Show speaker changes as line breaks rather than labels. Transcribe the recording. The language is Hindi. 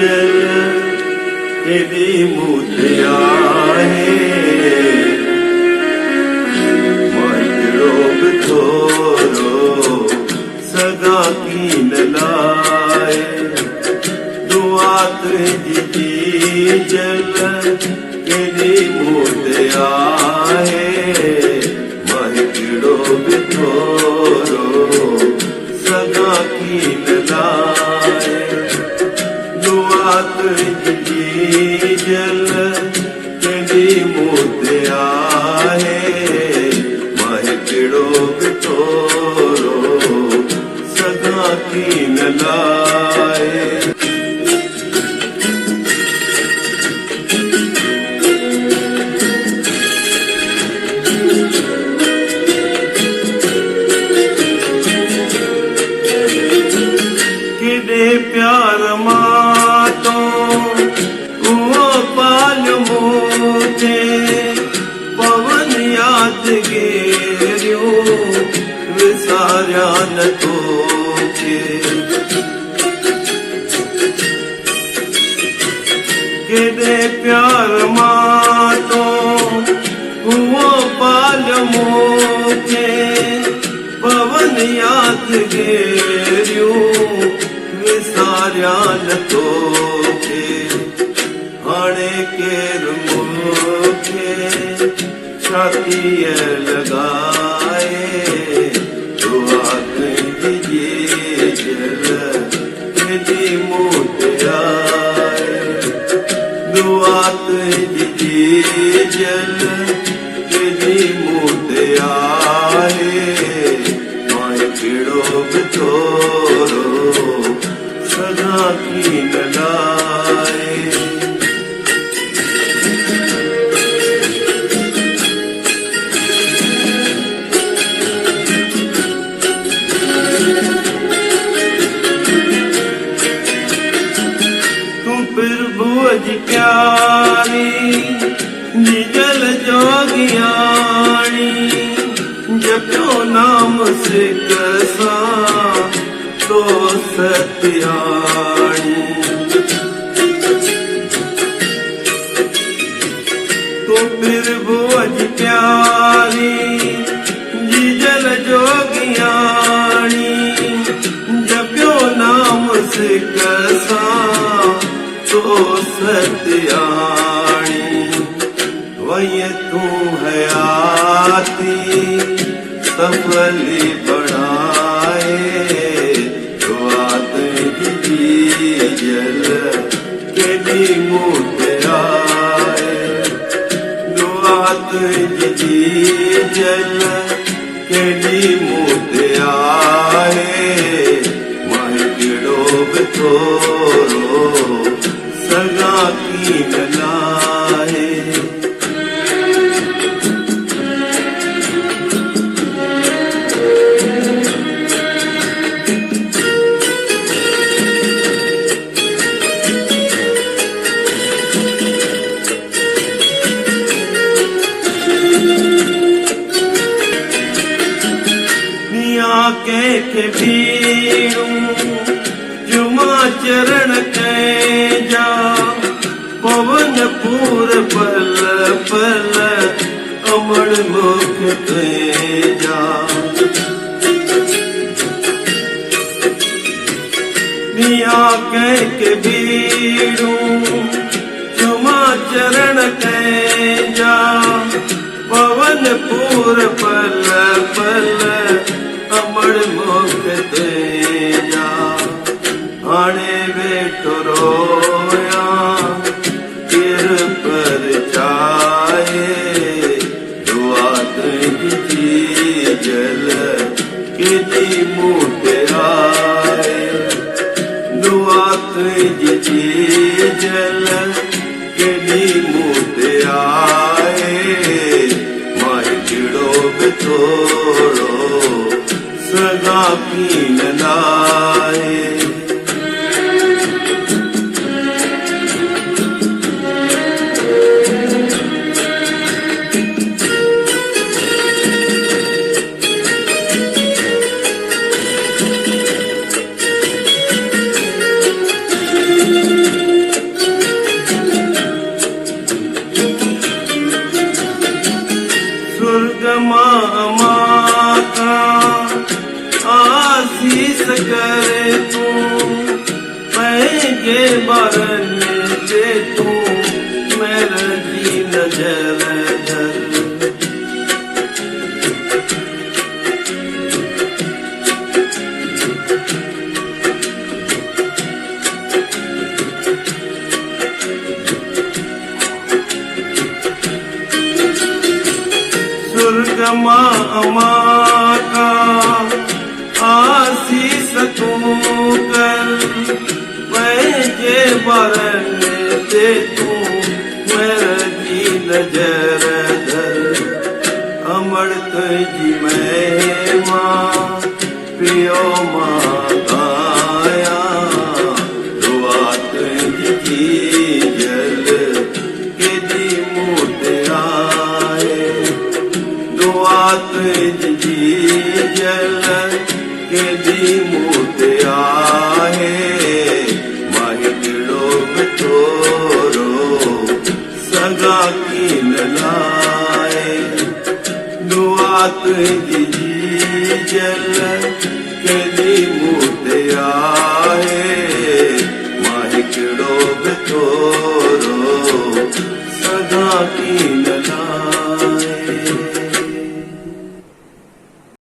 जल तेरी मुद्रिया है मजरोब थोरो सदा की नलाए दुआ तुझी जल तेरी मुद्रिया है मजरोब थोरो सदा की नलाए दुआ तुझी जल तेरी मुद्रिया है महकिड़ो बिठोरो सदा की नलाए किडे प्यार मातो पवन याद गेरियो विसारिया न तोखे केॾे प्यार मातो हुओ पाल मोखे पवन याद गेरियो विसारिया न तोखे हाणे केरु मूंखे छातीअ लॻाए दुआ तुंहिंजी जल तुंहिंजी मुद्रिया दुआ तुंहिंजी जल तुंहिंजी मुद्रिया मां कहिड़ो बि थोरो सदा की नलाए भुज प्यारी निजल जोगियाणी जपियो नाम सिक सां तो सत्याणी तू फिर भुज प्यारी निजल जोगियाणी जपियो नाम सिक सां तो सत्याणी वही तू हयाती सफली बढ़ाए दुआ तुझी जल केॾी मुद्रिया दुआ तुझी जल केॾी मुद्रिया मां कहिड़ो बि थोरो सदा की नलाए मियां कंहिंखे भीड़ूं जुमा चरण कंहिंजा पवन पूर पल पल अमर मुख तुंहिंजा मियां कंहिंखे भीड़ूं जुमा चरण कंहिंजा पवन पूर पल पल अमर मुख तुंहिंजा हाणे वेठो रोया केर पर चाहे दुआ तुंहिंजी जल केॾी मुद्रिया दुआ तुंहिंजी जल केॾी मुद्रिया मां कहिड़ो बि थोरो सदा की नलाए तूं पंहिंजे ॿारनि ते तूं महर जी नज़र धर स्वर्ग मां अमां का आसीस तूं कर पंहिंजे ॿारनि ते तूं महर जी नज़र धर अमृत जी महिमा पियो मां गाया दुआ तुंहिंजी जल केॾी मूं ते आहे दुआ तुंहिंजी जल केॾी मूं ते आहे मां हिकिड़ो बि थोरो सगा कीन लाए दुआ तुंहिंजी जल केॾी मूं ते आहे मां हिकिड़ो बि थोरो